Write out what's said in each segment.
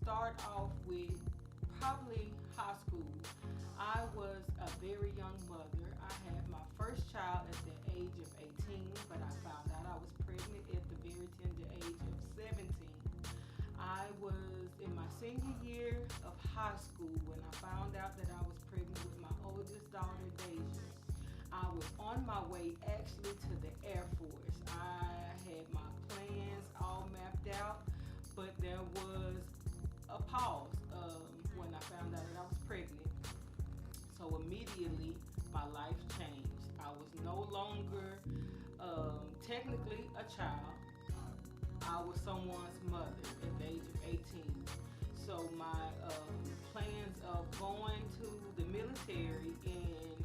start off with probably high school. I was a very young mother. I had my first child at the age of 18, but I found out I was pregnant at the very tender age of 17. I was in my senior year of high school when I found out that I was pregnant with my oldest daughter, Deja. I was on my way actually to the Air Force. I had my plans all mapped out, but there was a pause when I found out that I was pregnant. So immediately my life changed. I was no longer technically a child. I was someone's mother at the age of 18. So my plans of going to the military and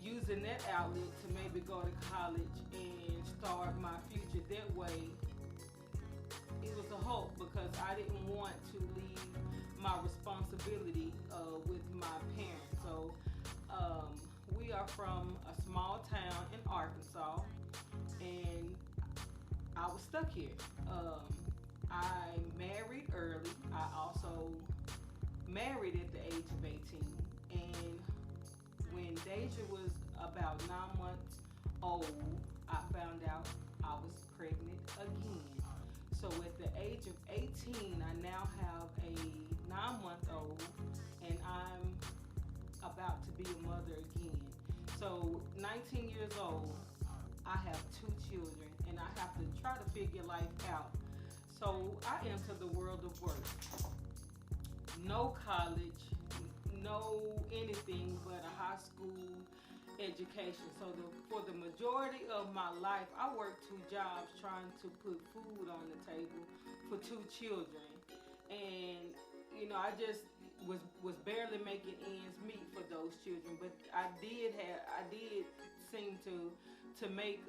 using that outlet to maybe go to college and start my future that way, it was a hope because I didn't want to leave my responsibility with my parents. So we are from a small town in Arkansas, and I was stuck here. I married early. I also married at the age of 18. And when Deja was about 9 months old, I found out I was pregnant again. So at the age of 18, I now have a 9-month-old, and I'm about to be a mother again. So 19 years old, I have 2 children, and I have to try to figure life out. So I enter the world of work. No college, no anything but a high school education. So for the majority of my life, I worked 2 jobs trying to put food on the table for 2 children. And I just was barely making ends meet for those children, but I did seem to make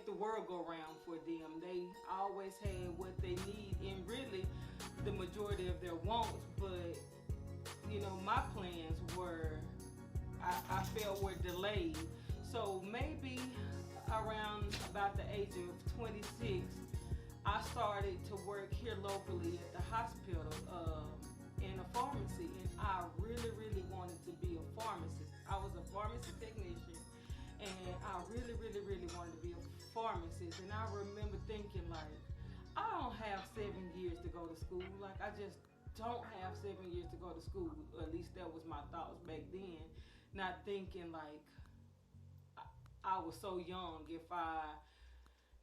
the world go round for them. They always had what they need and really the majority of their wants, but my plans were I felt were delayed. So maybe around about the age of 26, I started to work here locally at the hospital in a pharmacy, and I really, really wanted to be a pharmacist. I was a pharmacy technician, and I really, really, really wanted to be a pharmacist. And I remember thinking, like, I don't have 7 years to go to school. Like, I just don't have 7 years to go to school. At least that was my thoughts back then. Not thinking like I was so young. If I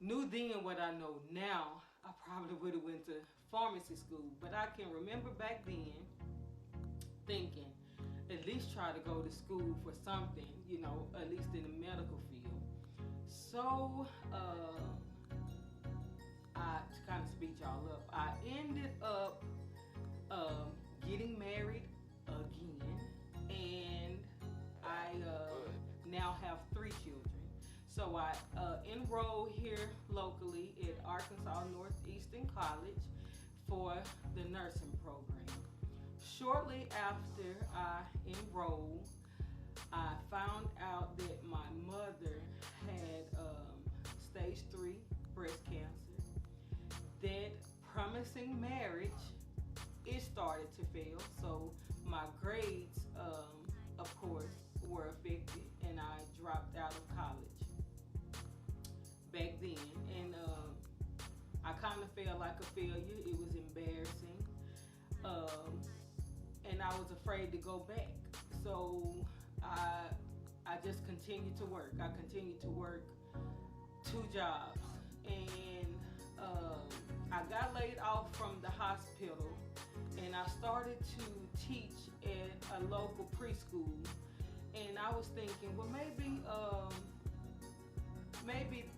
knew then what I know now, I probably would have went to pharmacy school. But I can remember back then thinking, at least try to go to school for something, at least in the medical field. So to kind of speed y'all up, I ended up getting married again, and I now have 3 children. So I enrolled here locally at Arkansas Northeastern College for the nursing program. Shortly after I enrolled, I found out that my mother had stage 3 breast cancer. That promising marriage, it started to fail. So my grades, of course, were affected, and I dropped out of college back then. And I kind of felt like a failure. It was embarrassing. And I was afraid to go back. So I just continued to work. I continued to work 2 jobs. And I got laid off from the hospital, and I started to teach at a local preschool. And I was thinking, well, maybe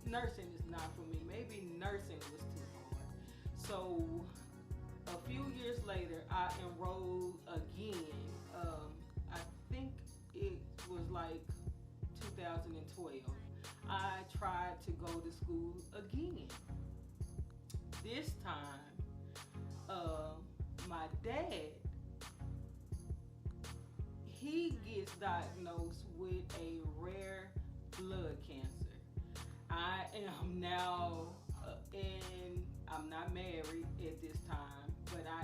nursing is not for me. Maybe nursing was too hard. So a few years later, I enrolled again. I think it was like 2012. I tried to go to school again. This time, my dad, he gets diagnosed with a rare blood cancer. I am now, and I'm not married at this time, but I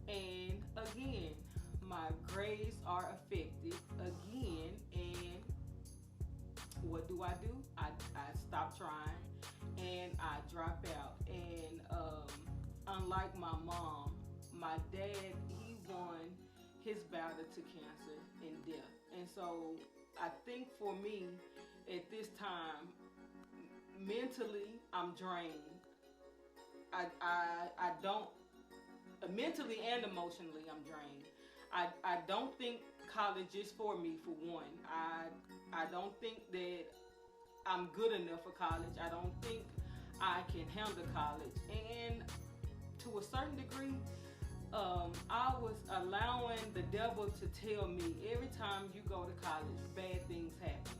And again, my grades are affected again. And what do? I stop trying and I drop out. And unlike my mom, my dad, he won his battle to cancer and death. And so I think for me at this time, mentally, I'm drained. I don't, mentally and emotionally, I'm drained. I don't think college is for me, for one. I don't think that I'm good enough for college. I don't think I can handle college. And to a certain degree, I was allowing the devil to tell me every time you go to college, bad things happen.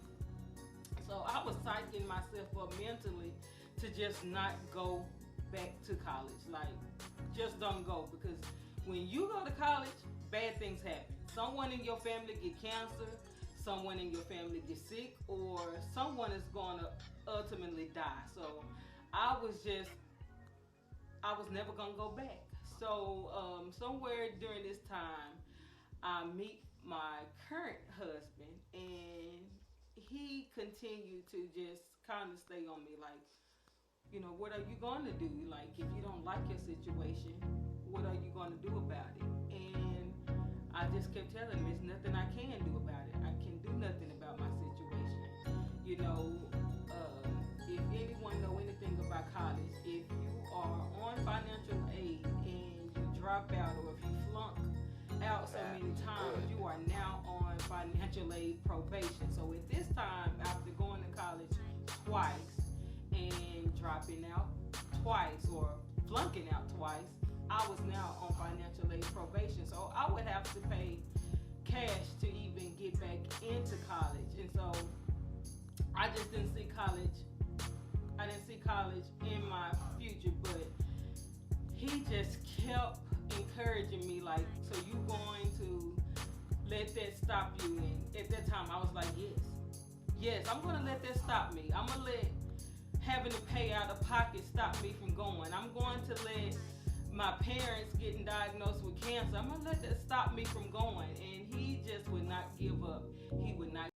So I was psyching myself up mentally to just not go back to college. Like, just don't go, because when you go to college, bad things happen. Someone in your family get cancer, someone in your family get sick, or someone is going to ultimately die. So I was just, I was never going to go back. So somewhere during this time, I meet my current husband, and he continued to just kind of stay on me, like, what are you going to do? Like, if you don't like your situation, what are you going to do about it? And I just kept telling him, there's nothing I can do about it. I can do nothing about my situation. You know, if anyone know anything about college, if you are on financial aid and you drop out, or if you flunk out so many times, you are now on financial aid probation. So at this time, after going to college twice and dropping out twice, or flunking out twice, I was now on financial aid probation. So I would have to pay cash to even get back into college. And so I just didn't see college. I didn't see college in my future, but he just kept encouraging me, like, so you going to let that stop you? And at that time, I was like, yes, I'm going to let that stop me. I'm going to let having to pay out of pocket stop me from going. I'm going to let my parents getting diagnosed with cancer, I'm going to let that stop me from going. And he just would not give up. He would not.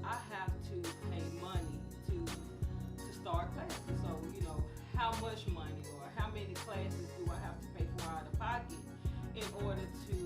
I have to pay money to start classes. So, how much money or how many classes do I have to pay for out of pocket in order to